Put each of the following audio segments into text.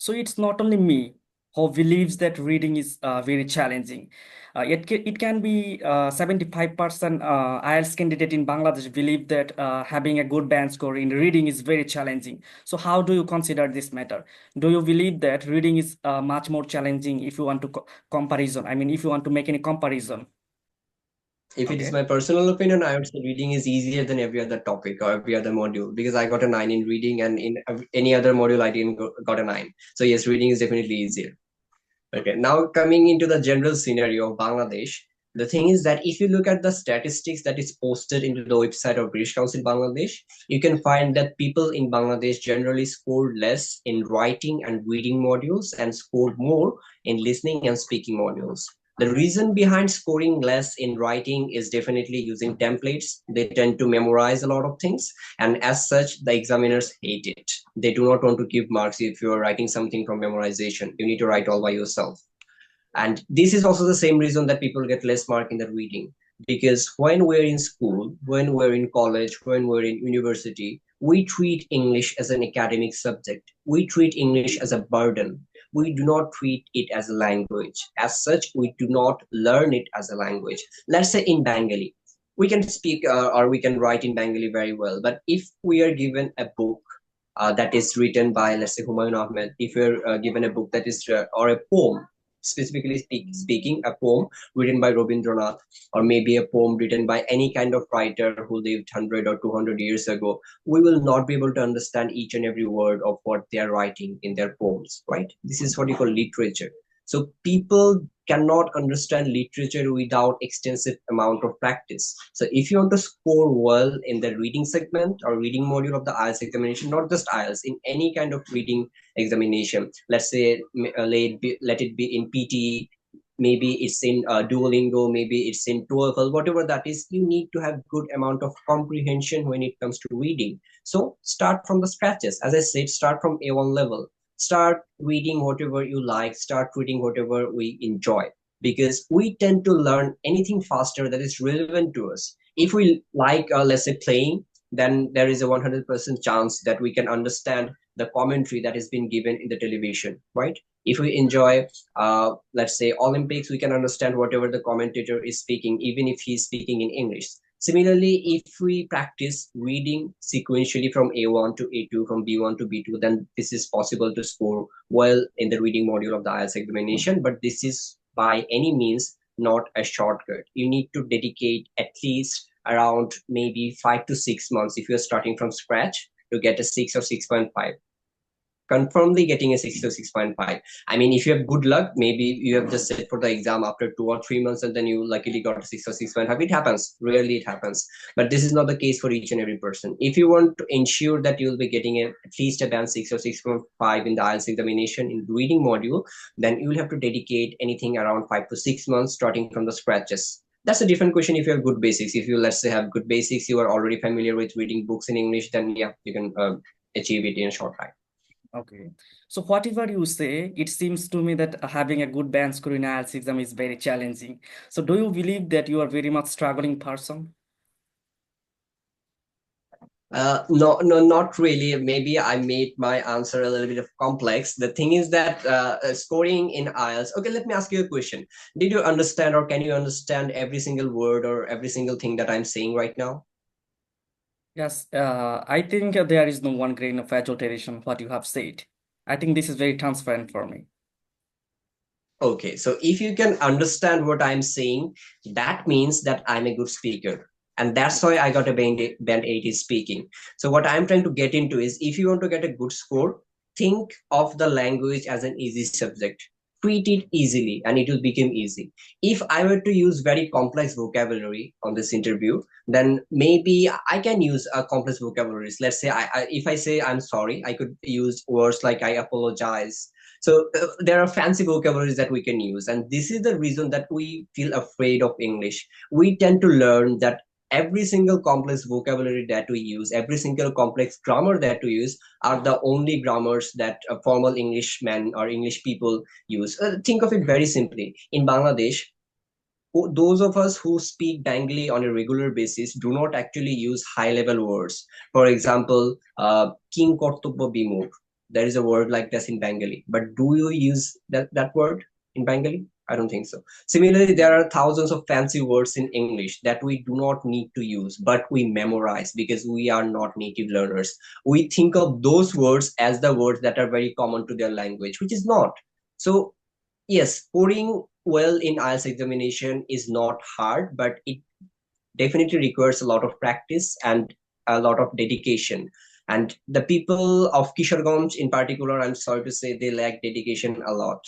So it's not only me who believes that reading is very challenging. It can be 75% IELTS candidate in Bangladesh believe that having a good band score in reading is very challenging. So how do you consider this matter? Do you believe that reading is much more challenging if you want to comparison? I mean, if you want to make any comparison. If it is Okay. my personal opinion, I would say reading is easier than every other topic or every other module because I got a 9 in reading and in any other module I didn't got a 9. So yes, reading is definitely easier. Okay, now coming into the general scenario of Bangladesh, the thing is that if you look at the statistics that is posted into the website of British Council Bangladesh, you can find that people in Bangladesh generally scored less in writing and reading modules and scored more in listening and speaking modules. The reason behind scoring less in writing is definitely using templates. They tend to memorize a lot of things, and as such, the examiners hate it. They do not want to give marks if you are writing something from memorization. You need to write all by yourself. And this is also the same reason that people get less mark in the reading. Because when we're in school, when we're in college, when we're in university, we treat English as an academic subject. We treat English as a burden. We do not treat it as a language. As such, we do not learn it as a language. Let's say in Bengali, we can speak or we can write in Bengali very well. But if we are given a book that is written by, let's say, Humayun Ahmed, if you're given a book that is, or a poem, specifically speaking, a poem written by Rabindranath, or maybe a poem written by any kind of writer who lived 100 or 200 years ago, we will not be able to understand each and every word of what they are writing in their poems, right? This is what you call literature. So people cannot understand literature without extensive amount of practice. So if you want to score well in the reading segment or reading module of the IELTS examination, not just IELTS, in any kind of reading examination, let's say let it be in PT, maybe it's in Duolingo, maybe it's in TOEFL, whatever that is, you need to have good amount of comprehension when it comes to reading. So start from the scratches. As I said, start from A1 level. Start reading whatever you like, start reading whatever we enjoy, because we tend to learn anything faster that is relevant to us. If we like, let's say, playing, then there is a 100% chance that we can understand the commentary that has been given in the television, right? If we enjoy, let's say, Olympics, we can understand whatever the commentator is speaking, even if he's speaking in English. Similarly, if we practice reading sequentially from A1 to A2, from B1 to B2, then this is possible to score well in the reading module of the IELTS examination. But this is by any means not a shortcut. You need to dedicate at least around maybe 5 to 6 months if you're starting from scratch to get a 6 or 6.5. Confirmly getting a 6 to 6.5. I mean, if you have good luck, maybe you have just set for the exam after 2 or 3 months and then you luckily got a 6 or 6.5. It happens. Rarely it happens. But this is not the case for each and every person. If you want to ensure that you'll be getting at least a band 6 or 6.5 in the IELTS examination in reading module, then you will have to dedicate anything around 5 to 6 months starting from the scratches. That's a different question if you have good basics. If you, let's say, have good basics, you are already familiar with reading books in English, then yeah, you can achieve it in a short time. Okay. So whatever you say, it seems to me that having a good band score in IELTS exam is very challenging. So do you believe that you are very much struggling person? No, no, not really. Maybe I made my answer a little bit of complex. The thing is that scoring in IELTS. Okay, let me ask you a question. Did you understand, or can you understand every single word or every single thing that I'm saying right now? Yes, I think there is no one grain of exaggeration what you have said. I think this is very transparent for me. Okay, so if you can understand what I'm saying, that means that I'm a good speaker. And that's why I got a band 8 is speaking. So what I'm trying to get into is, if you want to get a good score, think of the language as an easy subject. Treat it easily and it will become easy. If I were to use very complex vocabulary on this interview, then maybe I can use a complex vocabularies. Let's say if I say I'm sorry, I could use words like I apologize. So there are fancy vocabularies that we can use, and this is the reason that we feel afraid of English. We tend to learn that every single complex vocabulary that we use, every single complex grammar that we use, are the only grammars that formal Englishmen or English people use. Think of it very simply. In Bangladesh, those of us who speak Bengali on a regular basis do not actually use high level words. For example, king kortobbo bimur. there is a word like this in Bengali, but do you use that word in Bengali? I don't think so. Similarly, there are thousands of fancy words in English that we do not need to use, but we memorize because we are not native learners. We think of those words as the words that are very common to their language, which is not. So yes, scoring well in IELTS examination is not hard, but it definitely requires a lot of practice and a lot of dedication. And the people of Kisharganj in particular, I'm sorry to say, they lack dedication a lot.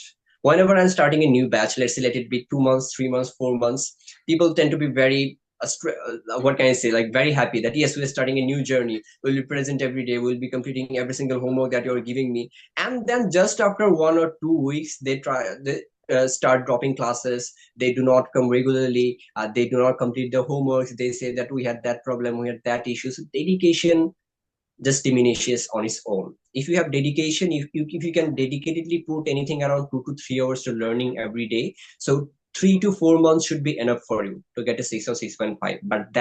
Whenever I'm starting a new batch, let's say let it be 2 months, 3 months, 4 months, people tend to be very what can I say, like very happy that yes, we're starting a new journey. We'll be present every day. We'll be completing every single homework that you're giving me. And then just after 1 or 2 weeks, they start dropping classes. They do not come regularly. They do not complete the homeworks. They say that we had that problem, we had that issue. So dedication just diminishes on its own. If you have dedication, if you can dedicatedly put anything around 2 to 3 hours to learning every day, so 3 to 4 months should be enough for you to get a 6 or 6.5. But that